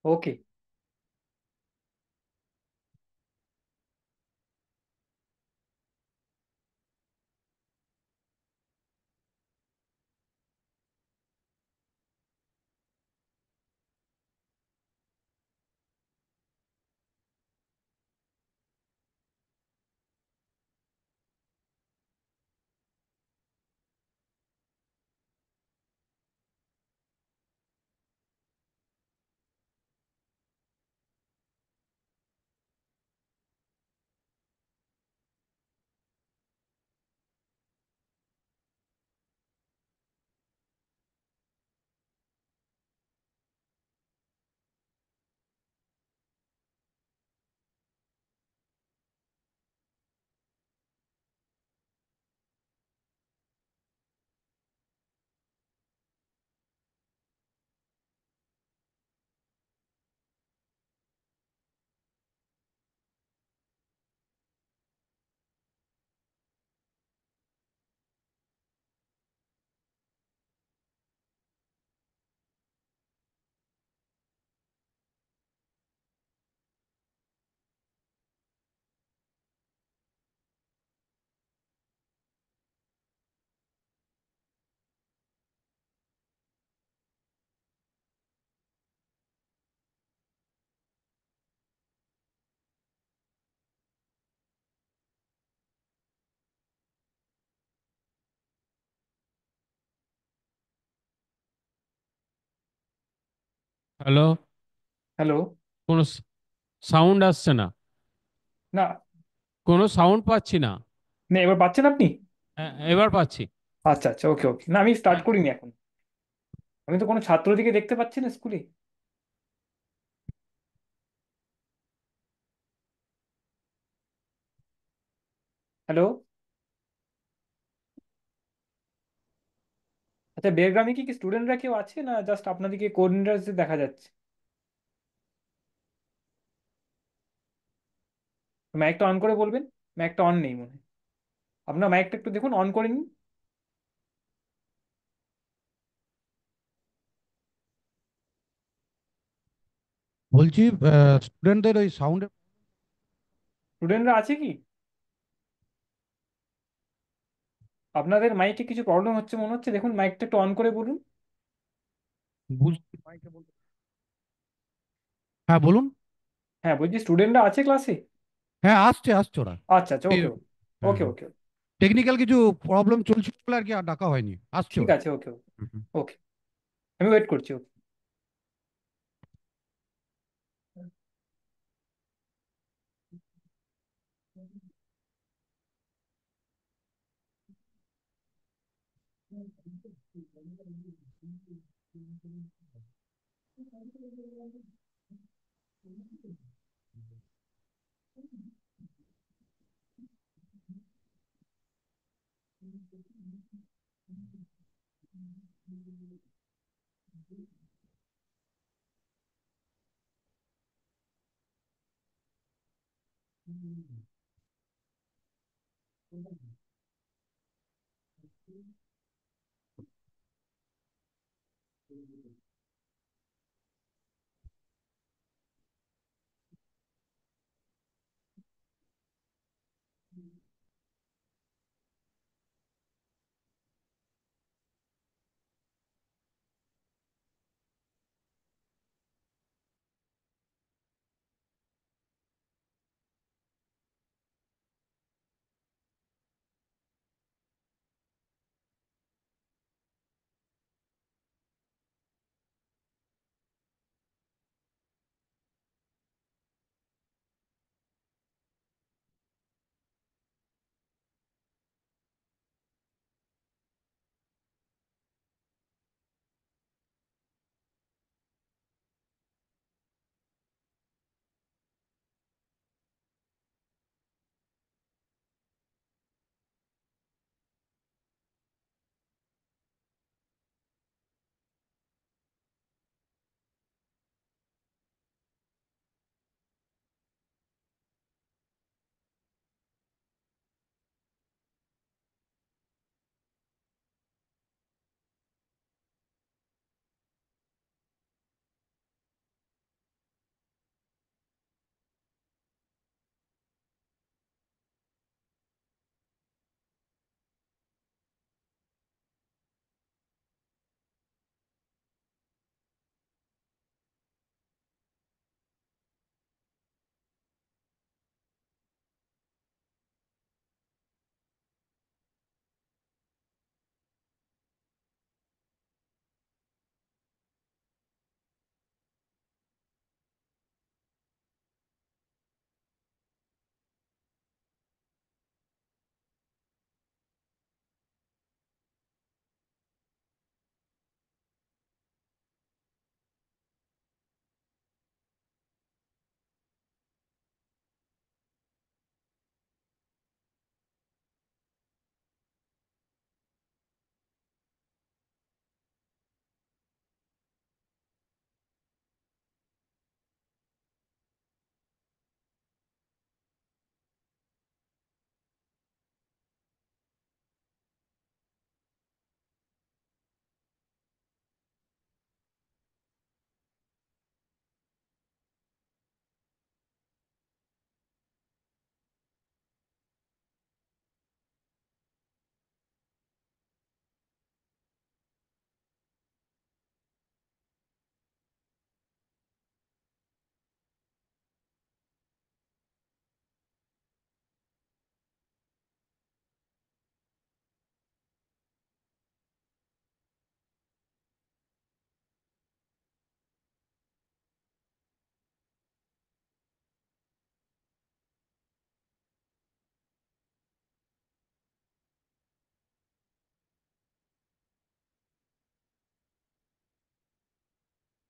ওকে। Hello. Hello. কোনো sound আসছে না। না, কোনো সাউন্ড পাচ্ছি না। না, এবার পাচ্ছেন আপনি? হ্যাঁ, এবার পাচ্ছি। আচ্ছা আচ্ছা, ওকে ওকে। না, আমি স্টার্ট হ্যাঁ, করিনি এখন। আমি তো কোনো ছাত্রদিকে দেখতে পাচ্ছি না স্কুলে। হ্যালো। আচ্ছা, বেরগ্রামে কি কি স্টুডেন্টরা কেউ আছে, না জাস্ট আপনাদেরকে কোঅর্ডিনেটরস দেখা যাচ্ছে? মাইকটা অন করে বলবেন। মাইকটা অন নেই মনে হয়। আপনার মাইকটা একটু দেখুন, অন করে নিন। বলছি, স্টুডেন্টদের ওই সাউন্ডের। স্টুডেন্টরা আছে কি? আপনাদের মাইকে কিছু প্রবলেম হচ্ছে মনে হচ্ছে, দেখুন মাইকটা একটু অন করে বলুন। বুঝতে হ্যাঁ, বলুন। হ্যাঁ, বলছি স্টুডেন্টরা আছে ক্লাসে? হ্যাঁ, আসছে আসছে ওরা। আচ্ছা আচ্ছা, এই, ওকে ওকে। হ্যাঁ ওকে হ্যাঁ, ওকে। টেকনিক্যাল কিছু প্রবলেম চলছিল বলে আর কি আর ডাকা হয়নি, আসছে ঠিক ওরা। আছে, ওকে ওকে। হুম, হুম। ওকে, আমি ওয়েট করছি, ওকে।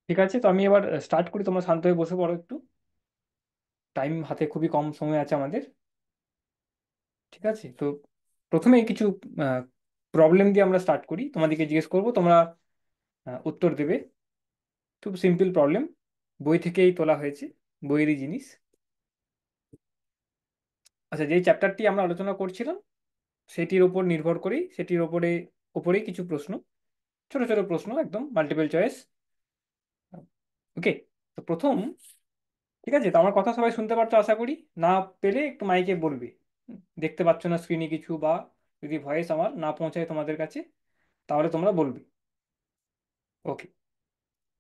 ঠিক আছে, তো আমি এবার স্টার্ট করি, তোমরা শান্ত হয়ে বসে পড়ো একটু। টাইম হাতে খুবই কম সময় আছে আমাদের। ঠিক আছে, তো প্রথমে কিছু প্রবলেম দিয়ে আমরা স্টার্ট করি, তোমাদেরকে জিজ্ঞেস করবো, তোমরা উত্তর দেবে। খুব সিম্পল প্রবলেম, বই থেকেই তোলা হয়েছে, বইয়েরই জিনিস। আচ্ছা, যেই চ্যাপ্টারটি আমরা আলোচনা করছিলাম সেটির ওপর নির্ভর করেই, সেটির ওপরেই কিছু প্রশ্ন, ছোট ছোট প্রশ্ন, একদম মাল্টিপল চয়েস। ওকে, তো প্রথম, ঠিক আছে, তো আমার কথা সবাই শুনতে পারছো আশা করি। না পেলে একটু মাইকে বলবে। দেখতে পাচ্ছ না স্ক্রিনে কিছু, বা যদি ভয়েস আমার না পৌঁছায় তোমাদের কাছে তাহলে তোমরা বলবে। ওকে,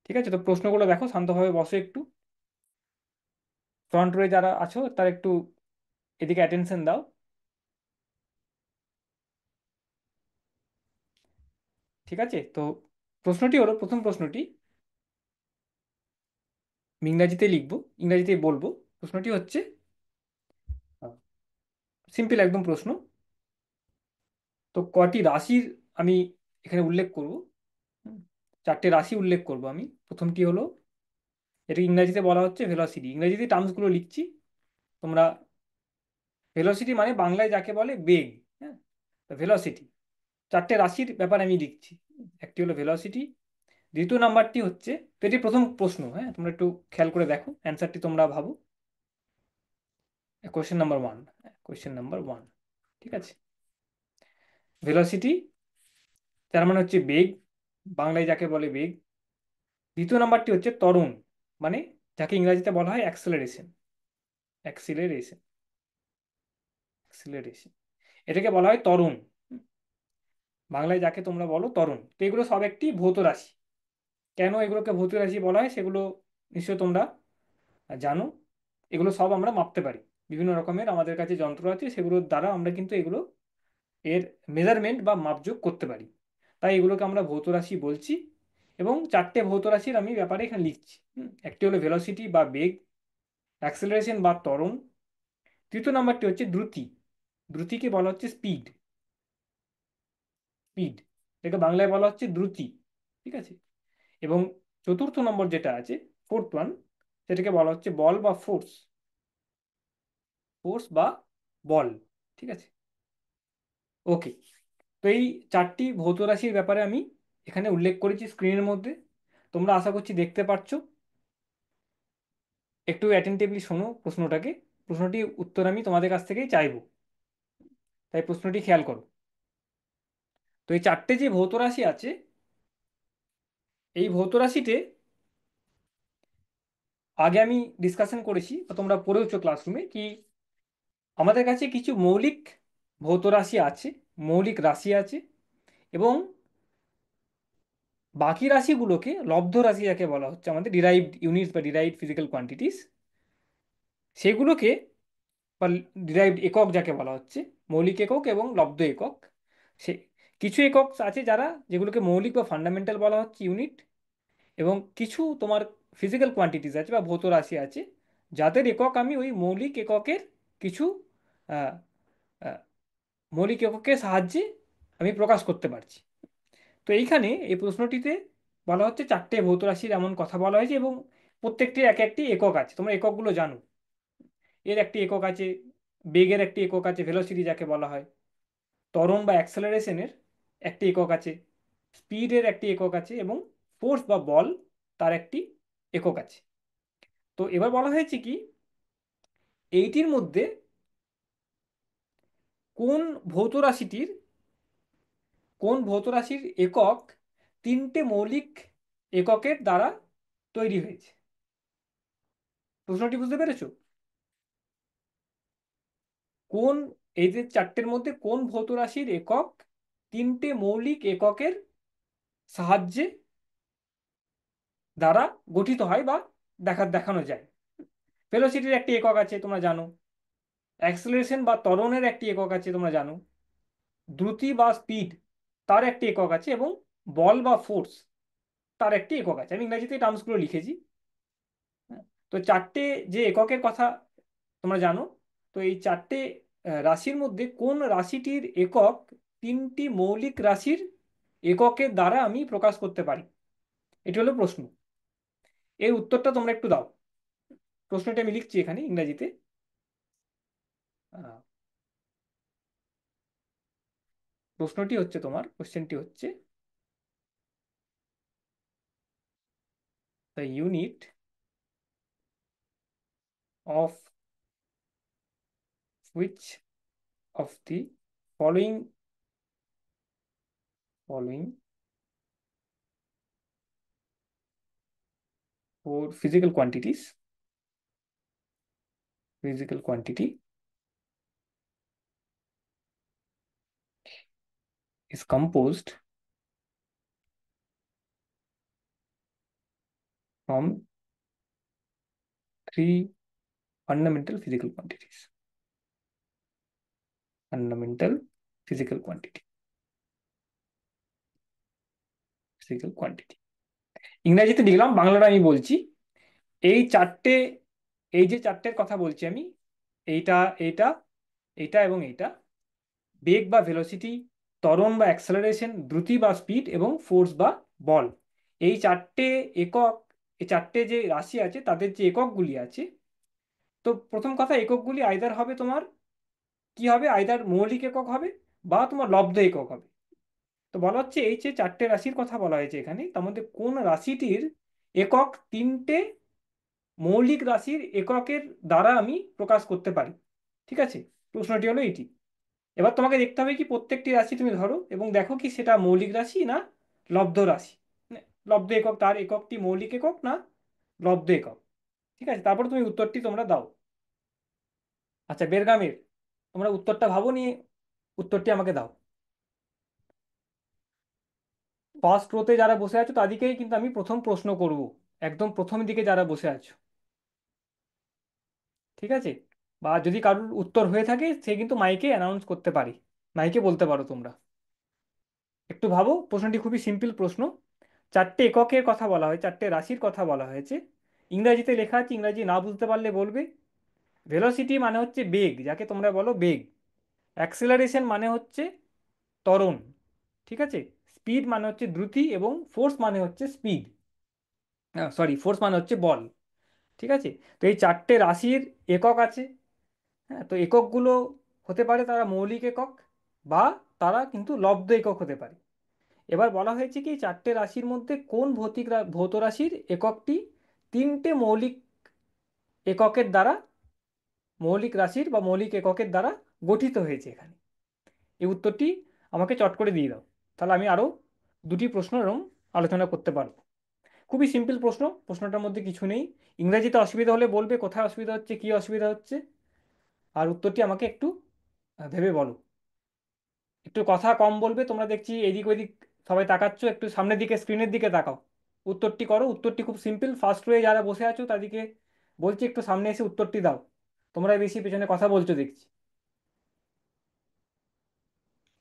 ঠিক আছে, তো প্রশ্নগুলো দেখো, শান্তভাবে বসো একটু। ফ্রন্ট রোয়ে যারা আছো তারা একটু এদিকে অ্যাটেনশন দাও। ঠিক আছে, তো প্রশ্নটি হলো, প্রথম প্রশ্নটি আমি ইংরাজিতে লিখবো, ইংরাজিতে বলবো। প্রশ্নটি হচ্ছে সিম্পল একদম প্রশ্ন। তো কটি রাশির আমি এখানে উল্লেখ করব। হুম, চারটে রাশি উল্লেখ করব আমি। প্রথমটি হলো, এটা ইংরাজিতে বলা হচ্ছে ভেলোসিটি, ইংরেজিতে টার্মসগুলো লিখছি তোমরা। ভেলোসিটি মানে বাংলায় যাকে বলে বেগ। হ্যাঁ, ভেলোসিটি, চারটে রাশির ব্যাপারে আমি লিখছি। একটি হলো ভেলোসিটি, দ্বিতীয় নাম্বারটি হচ্ছে, তো এটি প্রথম প্রশ্ন, হ্যাঁ তোমরা একটু খেয়াল করে দেখো, অ্যান্সারটি তোমরা ভাবো। Question number one, question number one, ঠিক আছে। ভেলোসিটি তার মানে হচ্ছে বেগ, বাংলায় যাকে বলে বেগ। দ্বিতীয় নাম্বারটি হচ্ছে ত্বরণ, মানে যাকে ইংরেজিতে বলা হয় অ্যাক্সেলারেশন, অ্যাক্সিলারেশন, অ্যাক্সিলারেশন, এটাকে বলা হয় ত্বরণ। বাংলায় যাকে তোমরা বলো ত্বরণ। তো এগুলো সব একটি ভৌত রাশি। কেন এগুলোকে ভৌত রাশি বলা হয় সেগুলো নিশ্চয়ই তোমরা জানো। এগুলো সব আমরা মাপতে পারি, বিভিন্ন রকমের আমাদের কাছে যন্ত্র আছে, সেগুলোর দ্বারা আমরা কিন্তু এগুলো এর মেজারমেন্ট বা মাপযোগ করতে পারি। তাই এগুলোকে আমরা ভৌত রাশি বলছি। এবং চারটে ভৌত রাশির আমি ব্যাপারে এখানে লিখছি। একটি হলো ভেলোসিটি বা বেগ, অ্যাক্সেলারেশন বা ত্বরণ। তৃতীয় নাম্বারটি হচ্ছে দ্রুতি, দ্রুতিকে বলা হচ্ছে স্পিড, স্পিড, এটাকে বাংলায় বলা হচ্ছে দ্রুতি। ঠিক আছে, এবং চতুর্থ নম্বর যেটা আছে, ফোর্থ ওয়ান, সেটাকে বলা হচ্ছে বল বা ফোর্স, ফোর্স বা বল। ঠিক আছে, ওকে, তো এই চারটি ভৌত রাশির ব্যাপারে আমি এখানে উল্লেখ করেছি স্ক্রিনের মধ্যে। তোমরা আশা করছি দেখতে পাচ্ছ। একটু অ্যাটেন্টিভলি শোনো প্রশ্নটাকে, প্রশ্নটি উত্তর আমি তোমাদের কাছ থেকেই চাইবো, তাই প্রশ্নটি খেয়াল করো। তো এই চারটে যে ভৌত রাশি আছে, এই ভৌত রাশিতে আগে আমি ডিসকাশন করেছি বা তোমরা পড়েওছো ক্লাসরুমে, কি আমাদের কাছে কিছু মৌলিক ভৌত রাশি আছে, মৌলিক রাশি আছে, এবং বাকি রাশিগুলোকে লব্ধ রাশি যাকে বলা হচ্ছে, আমাদের ডিরাইভড ইউনিটস বা ডিরাইভড ফিজিক্যাল কোয়ান্টিটিস, সেগুলোকে বা ডিরাইভড একক যাকে বলা হচ্ছে, মৌলিক একক এবং লব্ধ একক। সে কিছু একক আছে যেগুলোকে মৌলিক বা ফান্ডামেন্টাল বলা হচ্ছে, ইউনিট। এবং কিছু তোমার ফিজিক্যাল কোয়ান্টিটিস আছে বা ভৌত রাশি আছে যাদের একক আমি ওই মৌলিক এককের কিছু আহ, আহ, মৌলিক এককের সাহায্যে আমি প্রকাশ করতে পারছি। তো এইখানে এই প্রশ্নটিতে বলা হচ্ছে চারটে ভৌত রাশির এমন কথা বলা হয়েছে, এবং প্রত্যেকটির এক একটি একক আছে, তোমরা এককগুলো জানো। এর একটি একক আছে, বেগের একটি একক আছে ভেলোসিটি যাকে বলা হয়, ত্বরণ বা অ্যাক্সেলারেশনের একটি একক আছে, স্পিডের একটি একক আছে, এবং ফোর্স বা বল তার একটি একক আছে। তো এবার বলা হয়েছে কি, এইটির মধ্যে কোন ভৌত রাশিটির, কোন ভৌত রাশির একক তিনটে মৌলিক এককের দ্বারা তৈরি হয়েছে। প্রশ্নটি বুঝতে পেরেছো? কোন, এই যে চারটের মধ্যে কোন ভৌত রাশির একক তিনটে মৌলিক এককের সাহায্যে দ্বারা গঠিত হয় বা দেখানো যায়। ভেলোসিটির একটি একক আছে তোমরা জানো, অ্যাক্সেলারেশন বা ত্বরণের একটি একক আছে তোমরা জানো, দ্রুতি বা স্পিড তার একটি একক আছে, এবং বল বা ফোর্স তার একটি একক আছে। আমি ইংরেজিতে এই টার্মসগুলো লিখেছি। হ্যাঁ, তো চারটে যে এককের কথা তোমরা জানো, তো এই চারটে রাশির মধ্যে কোন রাশিটির একক তিনটি মৌলিক রাশির এককের দ্বারা আমি প্রকাশ করতে পারি, এটি হলো প্রশ্ন। এর উত্তরটা তোমরা একটু দাও। প্রশ্নটা আমি লিখছি এখানে ইংরেজিতে। আহ, প্রশ্নটি হচ্ছে, তোমার কোশ্চেনটি হচ্ছে, the unit of which of the following following four physical quantity is composed from three fundamental physical quantities. Fundamental physical quantity. Physical quantity. ইংরেজিতে লিখলাম, বাংলাটা আমি বলছি। এই চারটে, এই যে চারটের কথা বলছি আমি, এইটা, এইটা, এইটা এবং এইটা, বেগ বা ভেলোসিটি, ত্বরণ বা অ্যাক্সেলারেশন, দ্রুতি বা স্পিড এবং ফোর্স বা বল, এই চারটে একক, এই চারটে যে রাশি আছে তাদের যে এককগুলি আছে, তো প্রথম কথা, এককগুলি আইদার হবে তোমার, কি হবে, আইদার মৌলিক একক হবে বা তোমার লব্ধ একক হবে। তো বলা হচ্ছে এই যে চারটে রাশির কথা বলা হয়েছে এখানে, তার মধ্যে কোন রাশিটির একক তিনটে মৌলিক রাশির এককের দ্বারা আমি প্রকাশ করতে পারি। ঠিক আছে, প্রশ্নটি হলো এইটি। এবার তোমাকে দেখতে হবে কি প্রত্যেকটি রাশি তুমি ধরো এবং দেখো কি সেটা মৌলিক রাশি না লব্ধ রাশি, মানে লব্ধ একক, তার এককটি মৌলিক একক না লব্ধ একক। ঠিক আছে, তারপর তুমি উত্তরটি তোমরা দাও। আচ্ছা বেরগামের, তোমরা উত্তরটা ভাবো নিয়ে উত্তরটি আমাকে দাও। ফার্স্ট রোতে যারা বসে আছো তাদেরকেই কিন্তু আমি প্রথম প্রশ্ন করব, একদম প্রথম দিকে যারা বসে আছো। ঠিক আছে, বা যদি কারোর উত্তর হয়ে থাকে সে কিন্তু মাইকে অ্যানাউন্স করতে পারে, মাইকে বলতে পারো তোমরা। একটু ভাবো, প্রশ্নটি খুবই সিম্পল প্রশ্ন। চারটে এককের কথা বলা হয়, চারটে রাশির কথা বলা হয়েছে, ইংরাজিতে লেখা আছে, ইংরাজি না বুঝতে পারলে বলবে। ভেলোসিটি মানে হচ্ছে বেগ, যাকে তোমরা বলো বেগ। অ্যাক্সেলারেশন মানে হচ্ছে ত্বরণ। ঠিক আছে, স্পিড মানে হচ্ছে দ্রুতি এবং ফোর্স মানে হচ্ছে স্পিড, সরি, ফোর্স মানে হচ্ছে বল। ঠিক আছে, তো এই চারটে রাশির একক আছে। হ্যাঁ, তো এককগুলো হতে পারে তারা মৌলিক একক বা তারা কিন্তু লব্ধ একক হতে পারে। এবার বলা হয়েছে কি চারটে রাশির মধ্যে কোন ভৌত রাশির এককটি তিনটে মৌলিক এককের দ্বারা, মৌলিক রাশির বা মৌলিক এককের দ্বারা গঠিত হয়েছে এখানে। এই উত্তরটি আমাকে চট করে দিয়ে দাও, তাহলে আমি আরও দুটি প্রশ্ন এরকম আলোচনা করতে পারবো। খুবই সিম্পল প্রশ্ন, প্রশ্নটার মধ্যে কিছু নেই। ইংরেজিতে অসুবিধা হলে বলবে কোথায় অসুবিধা হচ্ছে, কী অসুবিধা হচ্ছে, আর উত্তরটি আমাকে একটু ভেবে বলো। একটু কথা কম বলবে, তোমরা দেখছি এদিক ওদিক সবাই তাকাচ্ছ, একটু সামনের দিকে স্ক্রিনের দিকে তাকাও। উত্তরটি করো, উত্তরটি খুব সিম্পল। ফার্স্ট রোয়ে যারা বসে আছো তাদেরকে বলছি একটু সামনে এসে উত্তরটি দাও, তোমরা বেশি পেছনে কথা বলছো দেখছি।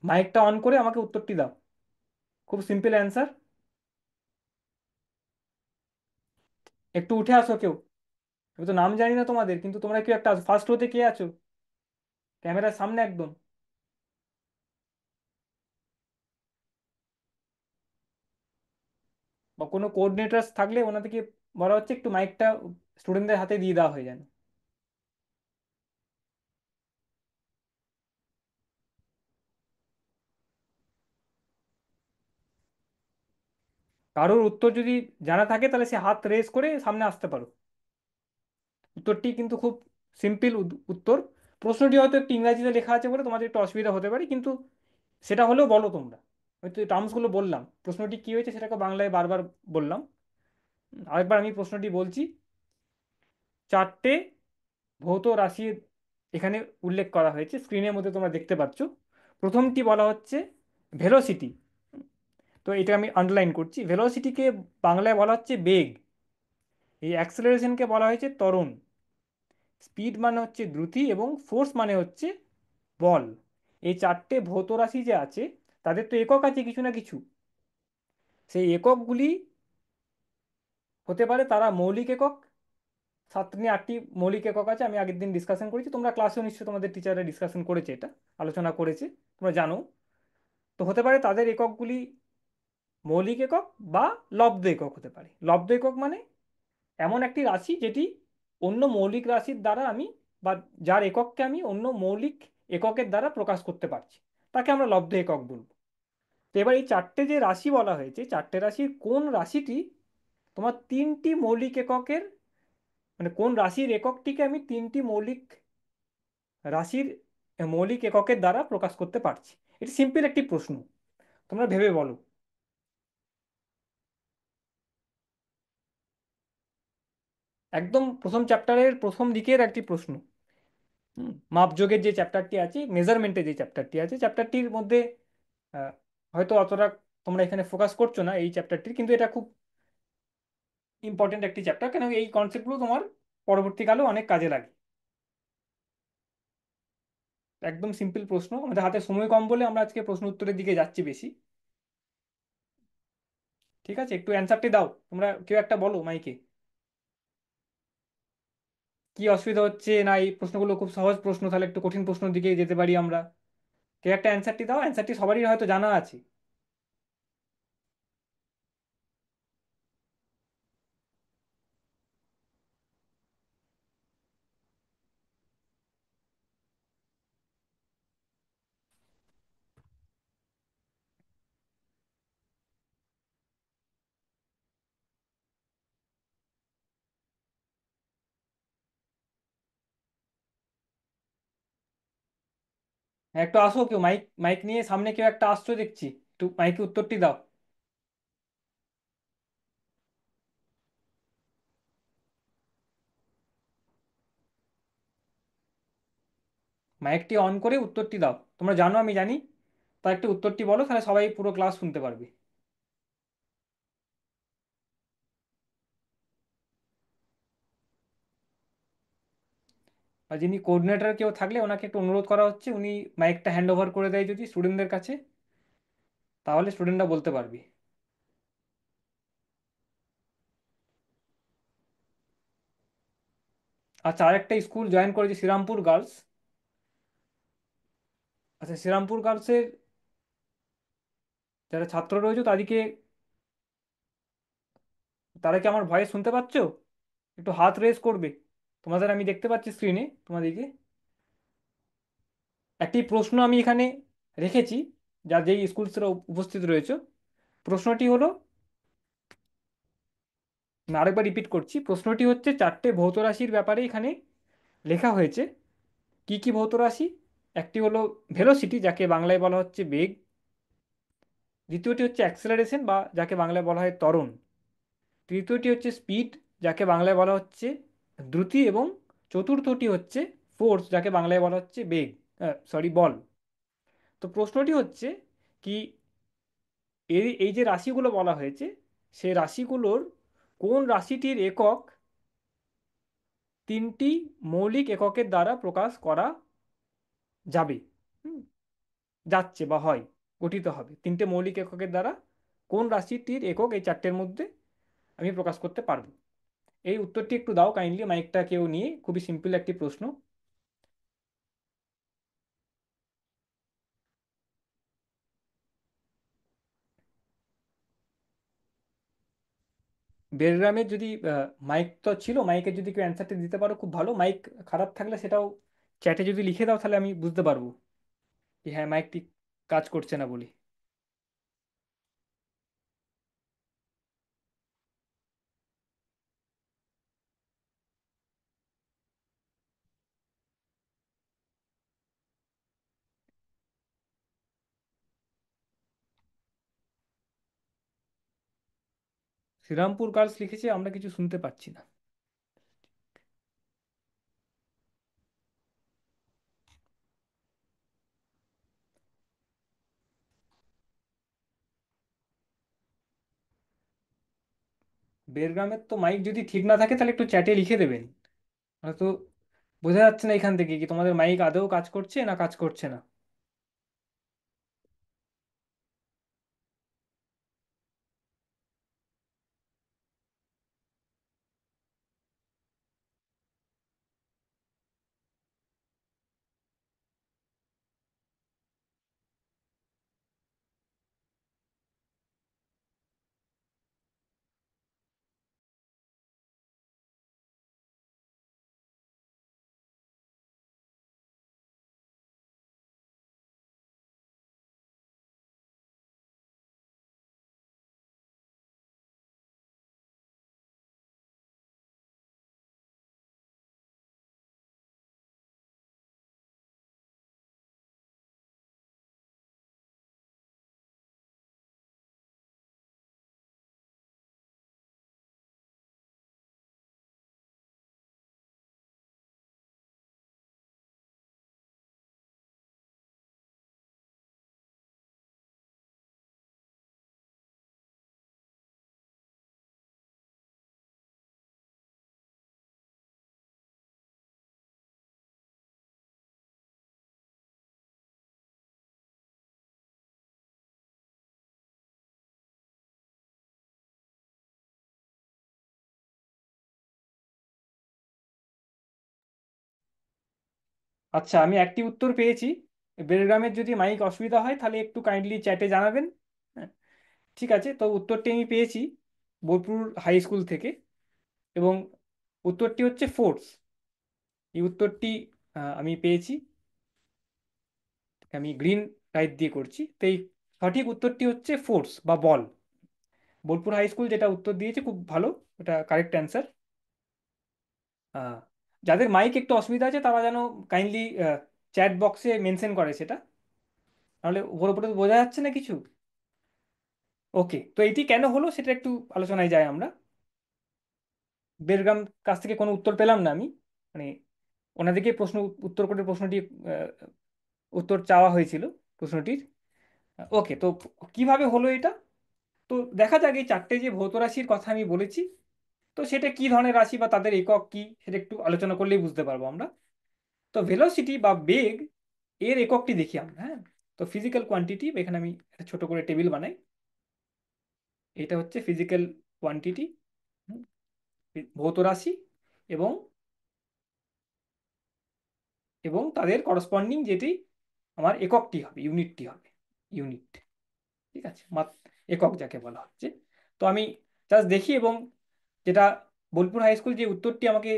মাইকটা অন করে আমাকে উত্তরটি দাও, খুব সিম্পল অ্যান্সার। একটু উঠে আসো কেউ, আমি তো নাম জানি না তোমাদের, কিন্তু তোমরা কেউ একটা ফার্স্ট রোতে কে আছো, ক্যামেরার সামনে একদম। বা কোনো কোঅর্ডিনেটরস থাকলে ওনাদেরকে বলা হচ্ছে একটু মাইকটা স্টুডেন্টদের হাতে দিয়ে দেওয়া হয়ে যায়। কারোর উত্তর যদি জানা থাকে তাহলে সে হাত রেজ করে সামনে আসতে পারো। উত্তরটি কিন্তু খুব সিম্পল উত্তর। প্রশ্নটি হয়তো একটু ইংরাজিতে লেখা আছে বলে তোমাদের একটু অসুবিধা হতে পারে, কিন্তু সেটা হলেও বলো তোমরা। হয়তো টার্মসগুলো বললাম, প্রশ্নটি কী হয়েছে সেটাকে বাংলায় বারবার বললাম। আরেকবার আমি প্রশ্নটি বলছি। চারটে ভৌত রাশির এখানে উল্লেখ করা হয়েছে, স্ক্রিনের মধ্যে তোমরা দেখতে পাচ্ছ। প্রথমটি বলা হচ্ছে ভেলোসিটি, তো এটা আমি আন্ডারলাইন করছি। ভেলোসিটিকে বাংলায় বলা হচ্ছে বেগ। এই অ্যাক্সেলারেশনকে বলা হয়েছে ত্বরণ। স্পিড মানে হচ্ছে দ্রুতি এবং ফোর্স মানে হচ্ছে বল। এই চারটে ভৌত রাশি যে আছে তাদের তো একক আছে কিছু না কিছু। সেই এককগুলি হতে পারে তারা মৌলিক একক। 7 থেকে 8টি মৌলিক একক আছে, আমি আগের দিন ডিসকাশন করেছি, তোমরা ক্লাসেও নিশ্চয়ই তোমাদের টিচাররা ডিসকাশন করেছে, এটা আলোচনা করেছে, তোমরা জানো। তো হতে পারে তাদের এককগুলি মৌলিক একক বা লব্ধ একক হতে পারে। লব্ধ একক মানে এমন একটি রাশি যেটি অন্য মৌলিক রাশির দ্বারা আমি, বা যার একককে আমি অন্য মৌলিক এককের দ্বারা প্রকাশ করতে পারছি, তাকে আমরা লব্ধ একক বলবো। তো এবার এই চারটে যে রাশি বলা হয়েছে, চারটে রাশির কোন রাশিটি তোমার তিনটি মৌলিক এককের, মানে কোন রাশির এককটিকে আমি তিনটি রাশির মৌলিক এককের দ্বারা প্রকাশ করতে পারছি? এটি সিম্পল একটি প্রশ্ন, তোমরা ভেবে বলো। একদম প্রথম চ্যাপ্টারের প্রথম দিকের একটি প্রশ্ন। মাপযোগের যে চ্যাপ্টারটি আছে, মেজারমেন্টের যে চ্যাপ্টারটি আছে, চ্যাপ্টারটির মধ্যে আহ, হয়তো অতটা তোমরা এখানে ফোকাস করছো না এই চ্যাপ্টারটির, কিন্তু এটা খুব ইম্পর্টেন্ট একটি চ্যাপ্টার, কেন এই কনসেপ্টগুলো তোমার পরবর্তীকালেও অনেক কাজে লাগে। একদম সিম্পল প্রশ্ন, আমাদের হাতে সময় কম বলে আমরা আজকে প্রশ্ন উত্তরের দিকে যাচ্ছি বেশি। ঠিক আছে, একটু অ্যান্সারটি দাও তোমরা, কেউ একটা বলো মাইকে। কি অসুবিধা হচ্ছে, না এই প্রশ্নগুলো খুব সহজ প্রশ্ন, তাহলে একটু কঠিন প্রশ্নের দিকে যেতে পারি আমরা? কেউ একটা অ্যান্সারটি দাও, অ্যান্সারটি সবারই হয়তো জানা আছে। হ্যাঁ, একটু আসো, কেউ মাইক মাইক নিয়ে সামনে কেউ একটা আসছো দেখছি, একটু মাইকে উত্তরটি দাও। মাইকটি অন করে উত্তরটি দাও, তোমরা জানো আমি জানি, তা একটু উত্তরটি বলো, তাহলে সবাই পুরো ক্লাস শুনতে পারবে। আর যিনি কোঅর্ডিনেটর কেউ থাকলে ওনাকে একটু অনুরোধ করা হচ্ছে, উনি মাইকটা হ্যান্ড ওভার করে দেয় যদি স্টুডেন্টদের কাছে, তাহলে স্টুডেন্টরা বলতে পারবে। আচ্ছা, আরেকটা স্কুল জয়েন করেছে, শ্রীরামপুর গার্লস। আচ্ছা, শ্রীরামপুর গার্লসের যারা ছাত্র রয়েছে তাদেরকে, তারা কি আমার ভয়েস শুনতে পাচ্ছো? একটু হাত রেজ করবে। তোমাদের আমি দেখতে পাচ্ছি স্ক্রিনে তোমাদেরকে। একটি প্রশ্ন আমি এখানে রেখেছি, যা যেই স্কুলসরা উপস্থিত রয়েছে। প্রশ্নটি হলো, আমি আরেকবার রিপিট করছি, প্রশ্নটি হচ্ছে চারটে ভৌত রাশির ব্যাপারে এখানে লেখা হয়েছে। কি কি ভৌত রাশি? একটি হলো ভেলোসিটি, যাকে বাংলায় বলা হচ্ছে বেগ। দ্বিতীয়টি হচ্ছে অ্যাক্সেলারেশন, বা যাকে বাংলায় বলা হয় ত্বরণ। তৃতীয়টি হচ্ছে স্পিড, যাকে বাংলায় বলা হচ্ছে দ্রুতি, এবং চতুর্থটি হচ্ছে ফোর্স, যাকে বাংলায় বলা হচ্ছে বেগ, সরি, বল। তো প্রশ্নটি হচ্ছে কি, এই এই যে রাশিগুলো বলা হয়েছে, সেই রাশিগুলোর কোন রাশিটির একক তিনটি মৌলিক এককের দ্বারা প্রকাশ করা যাবে? হুম, যাচ্ছে বা হয়, গঠিত হবে তিনটে মৌলিক এককের দ্বারা, কোন রাশিটির একক এই চারটের মধ্যে আমি প্রকাশ করতে পারবো? এই উত্তরটি একটু দাও কাইন্ডলি, মাইকটা কেউ নিয়ে, খুবই সিম্পল একটি প্রশ্ন। বেলগ্রামের যদি মাইক তো ছিল, মাইকে যদি কেউ অ্যান্সারটা দিতে পারো খুব ভালো, মাইক খারাপ থাকলে সেটাও চ্যাটে যদি লিখে দাও তাহলে আমি বুঝতে পারবো যে হ্যাঁ মাইকটি কাজ করছে না বলে। শ্রীরামপুর গার্লস লিখেছে, আমরা কিছু শুনতে পাচ্ছি না। বেলগ্রামের তো মাইক যদি ঠিক না থাকে তাহলে একটু চ্যাটে লিখে দেবেন, তো বোঝা যাচ্ছে না এখান থেকে কি তোমাদের মাইক আদৌ কাজ করছে না কাজ করছে না। আচ্ছা, আমি একটি উত্তর পেয়েছি। বেলগ্রামের যদি মাইক অসুবিধা হয় তাহলে একটু কাইন্ডলি চ্যাটে জানাবেন। হ্যাঁ, ঠিক আছে, তো উত্তরটি আমি পেয়েছি বোলপুর হাই স্কুল থেকে, এবং উত্তরটি হচ্ছে ফোর্স। এই উত্তরটি আমি পেয়েছি। আমি গ্রিন লাইট দিয়ে করছি, তো এই সঠিক উত্তরটি হচ্ছে ফোর্স বা বল। বোলপুর হাই স্কুল যেটা উত্তর দিয়েছে খুব ভালো, ওটা কারেক্ট অ্যান্সার। যাদের মাইক একটু অসুবিধা আছে তারা যেন কাইন্ডলি চ্যাট বক্সে মেনশন করে সেটা, নাহলে উপরে উপরে তো বোঝা যাচ্ছে না কিছু। ওকে, তো এটি কেন হলো সেটা একটু আলোচনায় যাই আমরা। বেলগ্রাম কাছ থেকে কোনো উত্তর পেলাম না আমি, মানে ওনাদেরকে প্রশ্ন উত্তর করে প্রশ্নটি আহ, উত্তর চাওয়া হয়েছিল প্রশ্নটির। ওকে, তো কিভাবে হলো এটা? তো দেখা যাক এই চারটে যে ভৌত রাশির কথা আমি বলেছি, তো সেটা কি ধরনের রাশি বা তাদের একক কি সেটা একটু আলোচনা করলেই বুঝতে পারবো আমরা। তো ভেলোসিটি বা বেগ, এর এককটি দেখি আমরা। হ্যাঁ, তো ফিজিক্যাল কোয়ান্টিটি, এখানে আমি একটা ছোট করে টেবিল বানাই। এটা হচ্ছে ফিজিক্যাল কোয়ান্টিটি, ভৌত রাশি, এবং এবং তাদের করসপন্ডিং যেটি আমার এককটি হবে, ইউনিটটি হবে, ইউনিট। ঠিক আছে, একক যাকে বলা হচ্ছে। তো আমি জাস্ট দেখি, এবং যেটা বোলপুর হাই স্কুল যে উত্তরটি আমাকে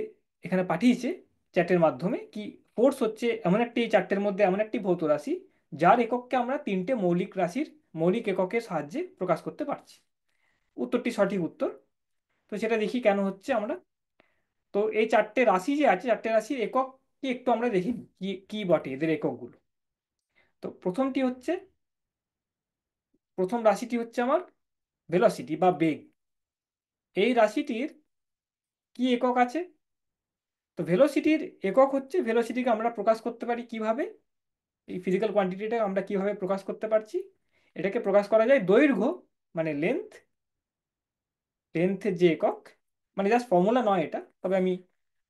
এখানে পাঠিয়েছে চ্যাটের মাধ্যমে, কি ফোর্স হচ্ছে এমন একটি, এই চারটের মধ্যে এমন একটি ভৌত রাশি যার একককে আমরা তিনটে মৌলিক রাশির মৌলিক এককের সাহায্যে প্রকাশ করতে পারছি। উত্তরটি সঠিক উত্তর। তো সেটা দেখি কেন হচ্ছে আমরা। তো এই চারটে রাশি যে আছে, চারটে রাশির একক কি একটু আমরা দেখি কি কি বটে এদের এককগুলো। তো প্রথম রাশিটি হচ্ছে আমার ভেলোসিটি বা বেগ। এই রাশিটির কি একক আছে? তো ভেলোসিটির একক হচ্ছে, ভেলোসিটিকে আমরা প্রকাশ করতে পারি কিভাবে, এই ফিজিক্যাল কোয়ান্টিটিটা আমরা কিভাবে প্রকাশ করতে পারছি? এটাকে প্রকাশ করা যায় দৈর্ঘ্য, মানে লেন্থের যে একক, মানে জাস্ট ফর্মুলা নয় এটা, তবে আমি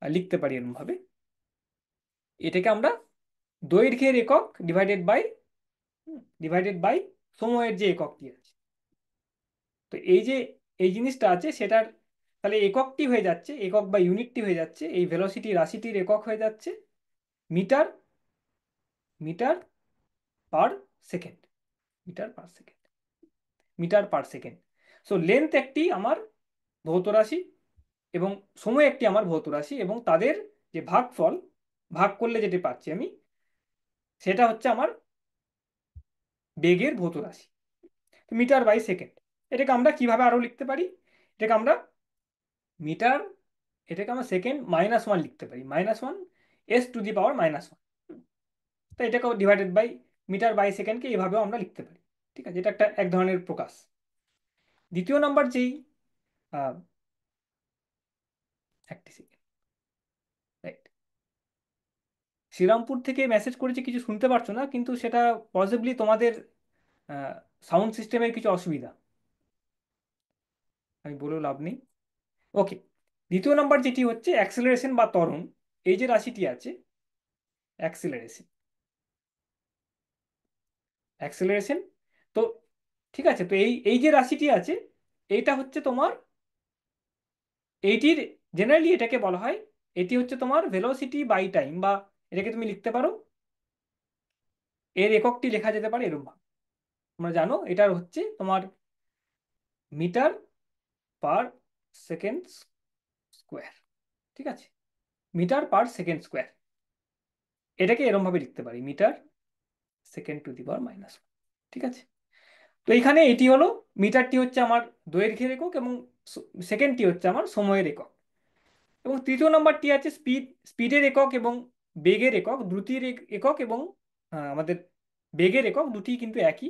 লিখতে পারি এরকম ভাবে। এটাকে আমরা দৈর্ঘ্যের একক ডিভাইডেড বাই সময়ের যে এককটি আছে। তো এই যে এই জিনিসটা আছে সেটার, তাহলে এককটি হয়ে যাচ্ছে, একক বা ইউনিটটি হয়ে যাচ্ছে, এই ভেলোসিটি রাশিটির একক হয়ে যাচ্ছে meter meter per second, meter per second, meter per second. So length একটি আমার ভৌত রাশি, এবং সময় একটি আমার ভৌত রাশি, এবং তাদের যে ভাগফল, ভাগ করলে যেটি পাচ্ছি আমি, সেটা হচ্ছে আমার বেগের ভৌত রাশি, মিটার বাই সেকেন্ড। এটাকে আমরা কিভাবে আরো লিখতে পারি? এটাকে আমরা মিটার, এটাকে আমরা সেকেন্ড -1 লিখতে পারি, -1 s⁻⁻1। তো এটাকে ডিভাইডেড বাই মিটার বাই সেকেন্ডকে এইভাবেও আমরা লিখতে পারি। ঠিক আছে, এটা একটা এক ধরনের প্রকাশ। দ্বিতীয় নাম্বার যেই, আহ, একটি সেকেন্ড, রাইট, শ্রীরামপুর থেকে মেসেজ করেছে কিছু শুনতে পারছো না, কিন্তু সেটা পসিবলি তোমাদের সাউন্ড সিস্টেমের কিছু অসুবিধা, আমি বলেও লাভ নেই। ওকে, দ্বিতীয় নাম্বার যেটি হচ্ছে অ্যাক্সেলারেশন বা ত্বরণ। এই যে রাশিটি আছে অ্যাক্সেলারেশন, অ্যাক্সেলারেশন, তো ঠিক আছে, তো এই এই যে রাশিটি আছে, এইটা হচ্ছে তোমার, এইটির জেনারেলি এটাকে বলা হয়, এটি হচ্ছে তোমার ভেলোসিটি বাই টাইম, বা এটাকে তুমি লিখতে পারো, এর এককটি লেখা যেতে পারে এরকম ভাবে। তোমরা জানো এটার হচ্ছে তোমার মিটার পার সেকেন্ড স্কোয়ার। ঠিক আছে, মিটার পার সেকেন্ড স্কোয়ার, এটাকে এরকম ভাবে লিখতে পারি, মিটার সেকেন্ড টু দি পাওয়ার -1। ঠিক আছে, তো এইখানে এটি হলো, মিটারটি হচ্ছে আমার দৈর্ঘ্যের একক, এবং সেকেন্ডটি হচ্ছে আমার সময়ের একক। এবং তৃতীয় নাম্বারটি আছে স্পিডের একক এবং বেগের একক, দ্রুতির একক, এবং আমাদের বেগের একক দুটি কিন্তু একই।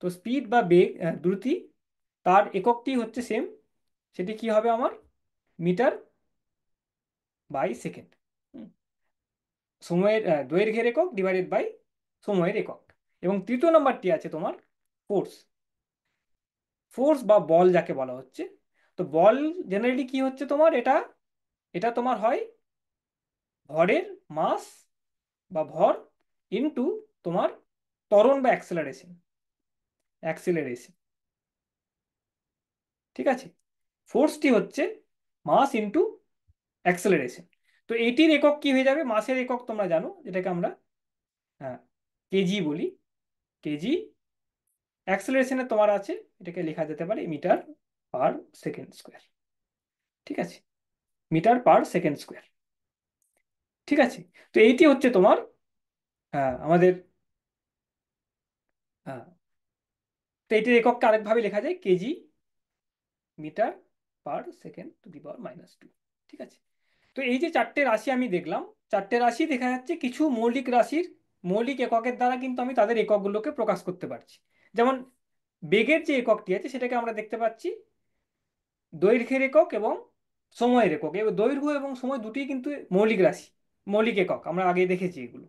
তো স্পিড বা বেগ, দ্রুতি, তার এককটি হচ্ছে সেম, সেটি কি হবে আমার মিটার বাই সেকেন্ড। সময়ের দৈর্ঘ্যের একক ডিভাইডেড বাই সময়ের একক। এবং তৃতীয় নাম্বারটি আছে তোমার ফোর্স, ফোর্স বা বল যাকে বলা হচ্ছে। তো বল জেনারেলি কি হচ্ছে তোমার, এটা এটা তোমার হয় ভরের মাস বা ভর ইনটু তোমার ত্বরণ বা অ্যাক্সেলারেশন, অ্যাক্সেলারেশন। ঠিক আছে, ফোর্সটি হচ্ছে মাস ইনটু অ্যাক্সেলারেশন। তো এইটির একক কি হয়ে যাবে? মাসের একক তোমরা জানো, যেটাকে আমরা হ্যাঁ কেজি বলি। কেজি। অ্যাক্সেলারেশনে তোমার আছে, এটাকে লেখা যেতে পারে মিটার পার সেকেন্ড স্কোয়ার। ঠিক আছে, মিটার পার সেকেন্ড স্কোয়ার। ঠিক আছে, তো এইটি হচ্ছে তোমার আমাদের হ্যাঁ, তো এইটির একককে আরেকভাবে লেখা যায় kg metre per second to the power -2। ঠিক আছে, তো এই যে চারটে রাশি আমি দেখলাম, চারটে রাশি দেখা যাচ্ছে কিছু মৌলিক রাশির মৌলিক এককের দ্বারা কিন্তু আমি তাদের এককগুলোকে প্রকাশ করতে পারছি। যেমন বেগের যে এককটি আছে সেটাকে আমরা দেখতে পাচ্ছি দৈর্ঘ্যের একক এবং সময়ের একক। এবং দৈর্ঘ্য এবং সময় দুটি কিন্তু মৌলিক রাশি, মৌলিক একক, আমরা আগে দেখেছি এগুলো।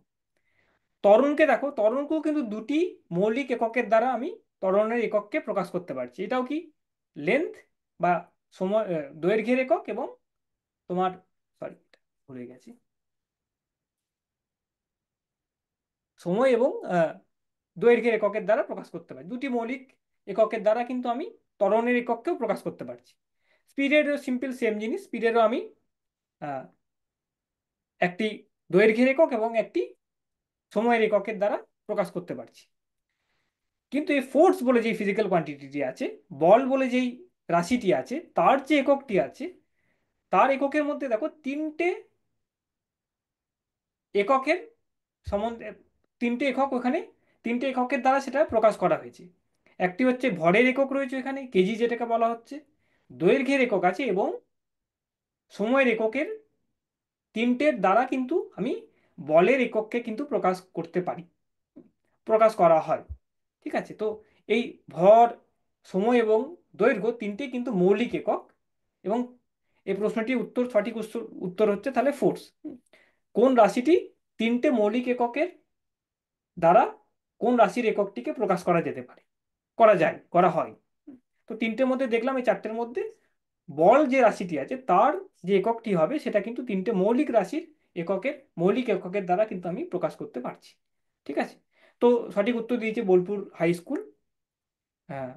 ত্বরণকে দেখো, ত্বরণকেও কিন্তু দুটি মৌলিক এককের দ্বারা আমি ত্বরণের একককে প্রকাশ করতে পারছি। এটাও কি লেন্থ বা সময়, দৈর্ঘ্যের একক এবং তোমার, সরি ভুলে গেছি, সময় এবং দৈর্ঘ্যের এককের দ্বারা প্রকাশ করতে পারি। দুটি মৌলিক এককের দ্বারা কিন্তু আমি ত্বরণের একককেও প্রকাশ করতে পারছি। স্পিডেরও সিম্পল সেম জিনিস, স্পিডেরও আমি আহ, একটি দৈর্ঘ্যের একক এবং একটি সময়ের এককের দ্বারা প্রকাশ করতে পারছি। কিন্তু এই ফোর্স বলে যে ফিজিক্যাল কোয়ান্টিটিটি আছে, বল বলে যেই রাশিটি আছে, তার যে এককটি আছে, তার এককের মধ্যে দেখো তিনটে এককের সম্বন্ধে, তিনটে একক ওখানে, তিনটে এককের দ্বারা সেটা প্রকাশ করা হয়েছে। একটি হচ্ছে ভরের একক রয়েছে এখানে কেজি, যেটাকে বলা হচ্ছে, দৈর্ঘ্যের একক আছে এবং সময়ের এককের তিনটের দ্বারা কিন্তু আমি বলের একককে কিন্তু প্রকাশ করতে পারি, প্রকাশ করা হয়। ঠিক আছে, তো এই ভর, সময় এবং দৈর্ঘ্য তিনটে কিন্তু মৌলিক একক। এবং এই প্রশ্নটির উত্তর, সঠিক উত্তর উত্তর হচ্ছে তাহলে ফোর্স। কোন রাশিটি তিনটে মৌলিক এককের দ্বারা কোন রাশির এককটিকে প্রকাশ করা যেতে পারে, করা যায়, করা হয়। তো তিনটের মধ্যে দেখলাম এই চারটের মধ্যে বল যে রাশিটি আছে তার যে এককটি হবে সেটা কিন্তু তিনটে মৌলিক রাশির এককের, মৌলিক এককের দ্বারা কিন্তু আমি প্রকাশ করতে পারছি। ঠিক আছে, তো সঠিক উত্তর দিয়েছে বোলপুর হাই স্কুল। হ্যাঁ,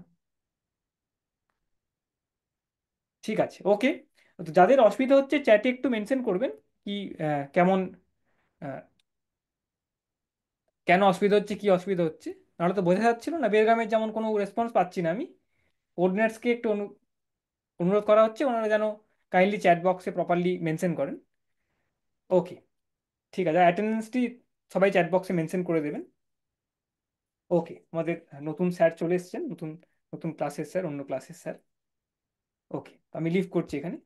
ঠিক আছে, ওকে। তো যাদের অসুবিধা হচ্ছে চ্যাটে একটু মেনশন করবেন কি কেমন, আহ, কেন অসুবিধা হচ্ছে, কি অসুবিধা হচ্ছে। নাহলে তো বোঝা যাচ্ছিল না, বেরগ্রামের যেমন কোনো রেসপন্স পাচ্ছি না আমি। কোঅর্ডিনেটসকে একটু অনুরোধ করা হচ্ছে ওনারা যেন কাইন্ডলি চ্যাট বক্সে প্রপারলি মেনশন করেন। ওকে, ঠিক আছে, অ্যাটেন্ডেন্সটি সবাই চ্যাট বক্সে মেনশন করে দেবেন। ওকে, আমাদের নতুন স্যার চলে এসেছেন, নতুন নতুন ক্লাসের স্যার, অন্য ক্লাসের স্যার। ওকে, আমি লিভ করছি এখানে।